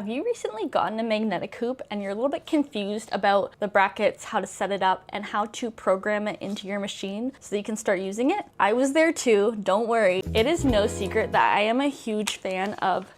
Have you recently gotten a magnetic hoop and you're a little bit confused about the brackets, how to set it up, and how to program it into your machine so that you can start using it? I was there too, don't worry. It is no secret that I am a huge fan of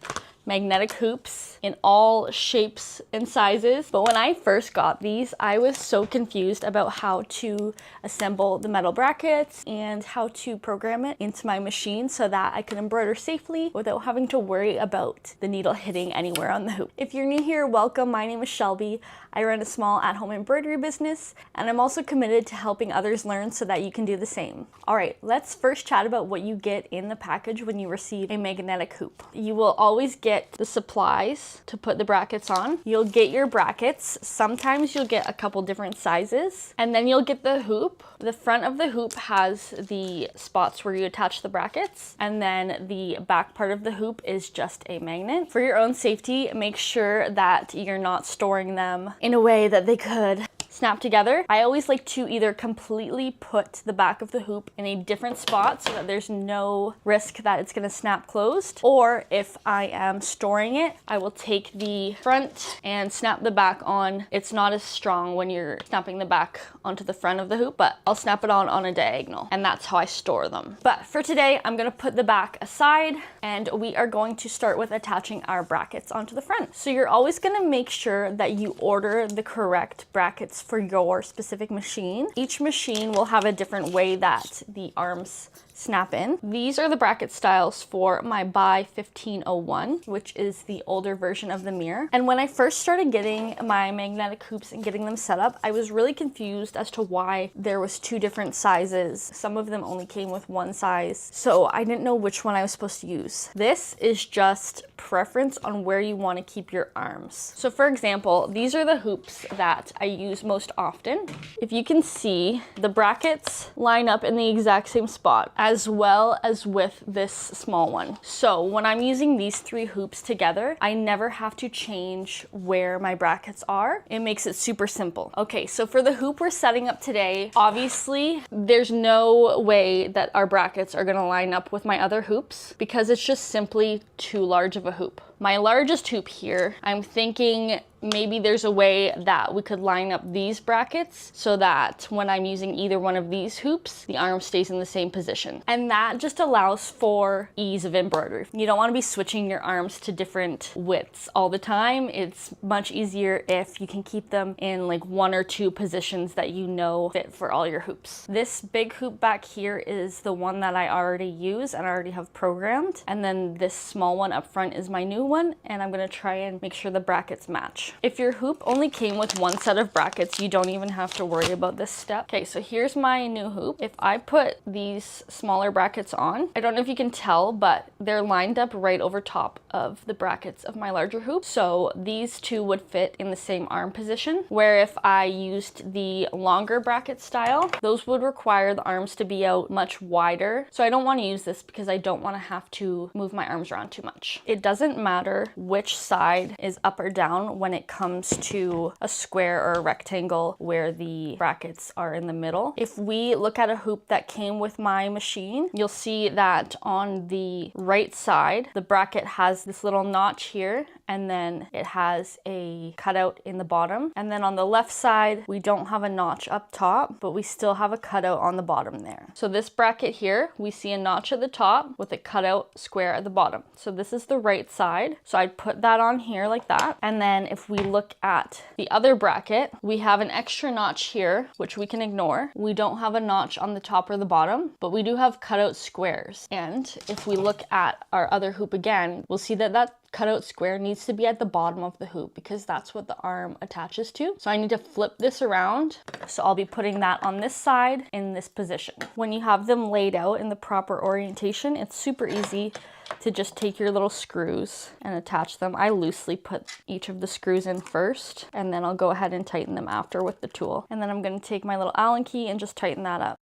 magnetic hoops in all shapes and sizes. But when I first got these, I was so confused about how to assemble the metal brackets and how to program it into my machine so that I could embroider safely without having to worry about the needle hitting anywhere on the hoop. If you're new here, welcome. My name is Shelby. I run a small at-home embroidery business, and I'm also committed to helping others learn so that you can do the same. All right, let's first chat about what you get in the package when you receive a magnetic hoop. You will always get the supplies to put the brackets on. You'll get your brackets. Sometimes you'll get a couple different sizes, and then you'll get the hoop. The front of the hoop has the spots where you attach the brackets, and then the back part of the hoop is just a magnet. For your own safety, make sure that you're not storing them in a way that they could snap together. I always like to either completely put the back of the hoop in a different spot so that there's no risk that it's gonna snap closed, or if I am storing it, I will take the front and snap the back on. It's not as strong when you're snapping the back onto the front of the hoop, but I'll snap it on a diagonal, and that's how I store them. But for today, I'm gonna put the back aside, and we are going to start with attaching our brackets onto the front. So you're always gonna make sure that you order the correct brackets for your specific machine. Each machine will have a different way that the arms snap in. These are the bracket styles for my Buy 1501, which is the older version of the mirror. And when I first started getting my magnetic hoops and getting them set up, I was really confused as to why there was two different sizes. Some of them only came with one size, so I didn't know which one I was supposed to use. This is just preference on where you want to keep your arms. So for example, these are the hoops that I use most often. If you can see, the brackets line up in the exact same spot, as well as with this small one. So when I'm using these three hoops together, I never have to change where my brackets are. It makes it super simple. Okay, so for the hoop we're setting up today, obviously there's no way that our brackets are gonna line up with my other hoops because it's just simply too large of a hoop. My largest hoop here, I'm thinking maybe there's a way that we could line up these brackets so that when I'm using either one of these hoops, the arm stays in the same position. And that just allows for ease of embroidery. You don't want to be switching your arms to different widths all the time. It's much easier if you can keep them in like one or two positions that you know fit for all your hoops. This big hoop back here is the one that I already use and I already have programmed. And then this small one up front is my new one, and I'm gonna try and make sure the brackets match. If your hoop only came with one set of brackets, you don't even have to worry about this step. Okay, so here's my new hoop. If I put these smaller brackets on, I don't know if you can tell, but they're lined up right over top of the brackets of my larger hoop. So these two would fit in the same arm position, where if I used the longer bracket style, those would require the arms to be out much wider. So I don't want to use this because I don't want to have to move my arms around too much. It doesn't matter which side is up or down when it comes to a square or a rectangle where the brackets are in the middle. If we look at a hoop that came with my machine, you'll see that on the right side, the bracket has this little notch here, and then it has a cutout in the bottom. And then on the left side, we don't have a notch up top, but we still have a cutout on the bottom there. So this bracket here, we see a notch at the top with a cutout square at the bottom. So this is the right side. So I'd put that on here like that. And then if we look at the other bracket, we have an extra notch here, which we can ignore. We don't have a notch on the top or the bottom, but we do have cutout squares. And if we look at our other hoop again, we'll see that that cutout square needs to be at the bottom of the hoop because that's what the arm attaches to. So I need to flip this around. So I'll be putting that on this side in this position. When you have them laid out in the proper orientation, it's super easy to just take your little screws and attach them. I loosely put each of the screws in first, and then I'll go ahead and tighten them after with the tool. And then I'm going to take my little Allen key and just tighten that up.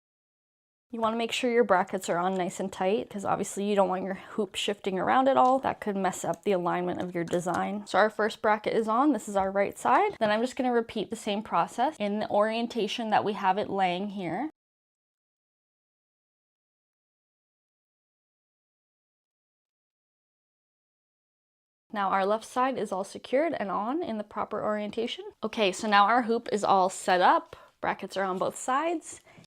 You want to make sure your brackets are on nice and tight because obviously you don't want your hoop shifting around at all. That could mess up the alignment of your design. So our first bracket is on. This is our right side. Then I'm just going to repeat the same process in the orientation that we have it laying here. Now our left side is all secured and on in the proper orientation. Okay, so now our hoop is all set up. Brackets are on both sides.